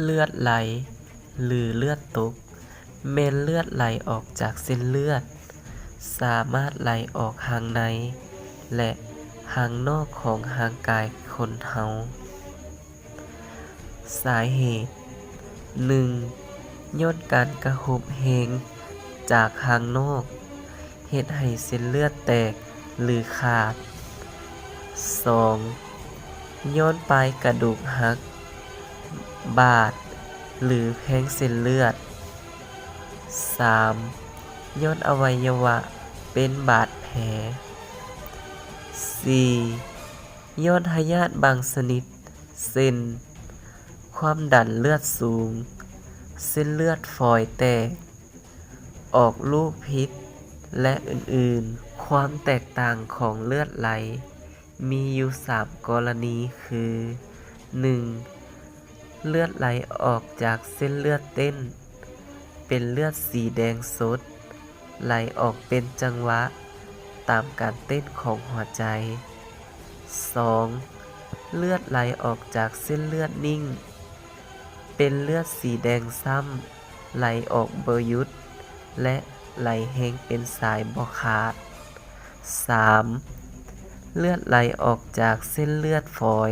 ลือดไหลหรือเลือดตกแม่นเลือดไหลออกจากเส้นเลือดสามารถไหลออกทางในและทางนอกของร่างกายคนเฮาสาเหตุ 1. ย้อนการกระทบแรงจากข้างนอกเฮ็ดให้เส้นเลือดแตกหรือขาด 2. ย้อนปลายกระดูกหักบาดหรือแทงเส้นเลือด 3. ย้อนอวัยวะเป็นบาดแผล 4. ย้อนพยาธิบางชนิดเช่นความดันเลือดสูงเส้นเลือดฝอยแตกออกลูกพิษและอื่นๆความแตกต่างของเลือดไหลมีอยู่3กรณีคือ 1. เลือดไหลออกจากเส้นเลือดเต้นเป็นเลือดสีแดงสดไหลออกเป็นจังหวะตามการเต้นของหัวใจ 2. เลือดไหลออกจากเส้นเลือดนิ่งเป็นเลือดสีแดงซ้ำไหลออกบ่หยุดและไหลแห้งเป็นสายบ่ขาด 3. เลือดไหลออกจากเส้นเลือดฝอย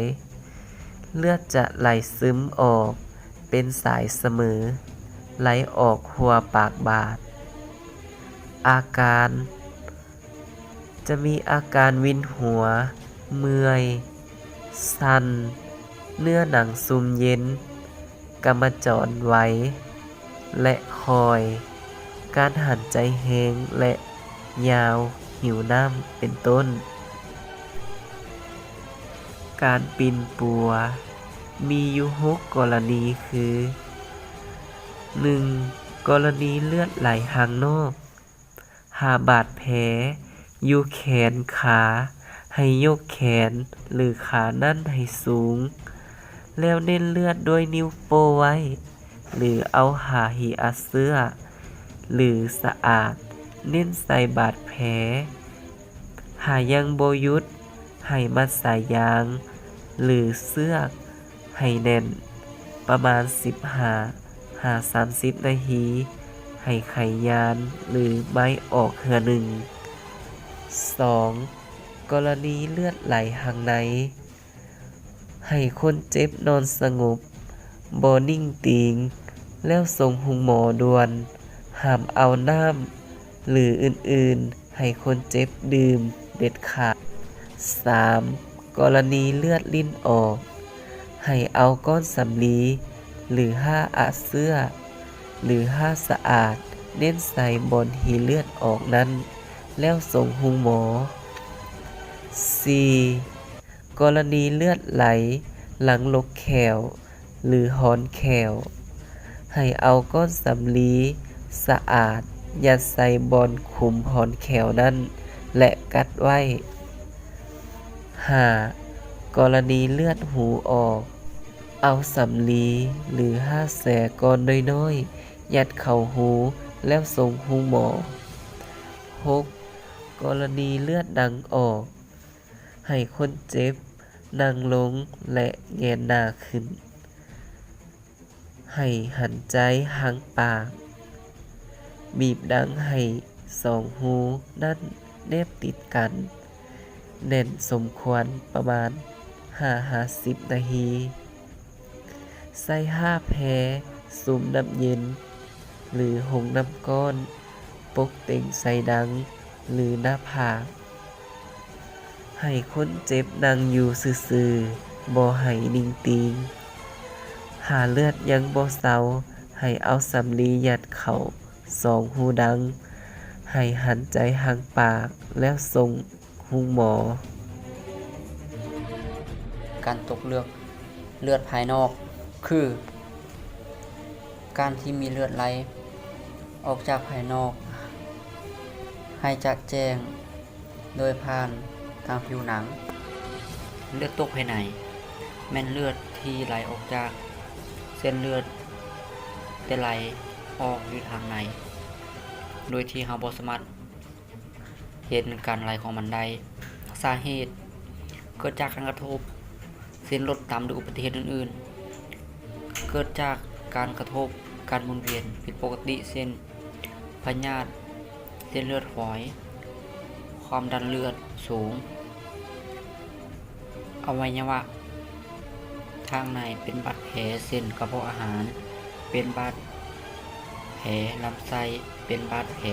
เลือดจะไหลซึมออกเป็นสายเสมอไหลออกหัวปากบาดอาการจะมีอาการวินหัวเมื่อยสั่นเนื้อหนังซุมเย็นกำมะจรไว้และคอยการหันใจแห้งและยาวหิวน้ำเป็นต้นการปิ่นปัวมีอยู่6กรณีคือ 1. กรณีเลือดไหลทางนอกหาบาดแผลอยู่แขนขาให้ยกแขนหรือขานั่นให้สูงแล้วเน้นเลือดด้วยนิ้วโป้ไว้หรือเอาหาหีอัดเสื้อหรือสะอาดเน้นใส่บาดแผลหายังบ่หยุดให้มัดสายยางหรือเสื้อกให้แน่นประมาณ15-30 นาทีให้ไขยานหรือไม้ออกเทื่อหนึ่ง 2. กรณีเลือดไหลทางในให้คนเจ็บนอนสงบบ่นิ่งติงแล้วส่งโรงหมอด่วนห้ามเอาน้ำหรืออื่นๆให้คนเจ็บดื่มเด็ดขาด 3. กรณีเลือดลิ้นออกให้เอาก้อนสำลีหรือผ้าอัดเสื้อหรือผ้าสะอาดเน้นใส่บนที่เลือดออกนั้นแล้วส่งโรงหมอ 4. กรณีเลือดไหลหลังลกแขวหรือหอนแขวให้เอาก้อนสำลีสะอาดยัดใส่บอนขุมหอนแขวนั้นและกัดไว้ 5. กรณีเลือดหูออกเอาสำลีหรือผ้าแสก้อนน้อยๆยัดเข้าหูแล้วส่งโรงหมอ 6. กรณีเลือดดังออกให้คนเจ็บนั่งลงและแงนหน้าขึ้นให้หันใจทางปากบีบดังให้2หูนั่นแนบติดกันแน่นสมควรประมาณ5-10 นาทีใส่ผ้าแพรซุมน้ำเย็นหรือหงน้ำก้อนปกเต็งใส่ดังหรือหน้าผากให้คนเจ็บนั่งอยู่ซื่อๆบ่ให้นิ่งติงหาเลือดยังบ่เซาให้เอาสำลียัดเข้า2หูดังให้หันใจทางปากแล้วส่งโรงหมอการตกเลือดภายนอกคือการที่มีเลือดไหลออกจากภายนอกให้จะแจ้งโดยผ่านทางผิวหนังเลือดตกภายในแม่นเลือดที่ไหลออกจากเส้นเลือดแต่ไหลออกอยู่ทางในโดยที่เราบ่สามารถเห็นการไหลของมันได้สาเหตุเกิดจากการกระทบเส้นรถต่ำหรืออุบัติเหตุอื่นๆเกิดจาก การกระทบการหมุนเวียนผิดปกติเช่นพยาธิเส้นเลือดฝอย ความดันเลือดสูง อวัยวะทางในเป็นบาดแผลเช่นกระเพาะอาหาร เป็นบาดแผลลำไส้เป็นบาดแผล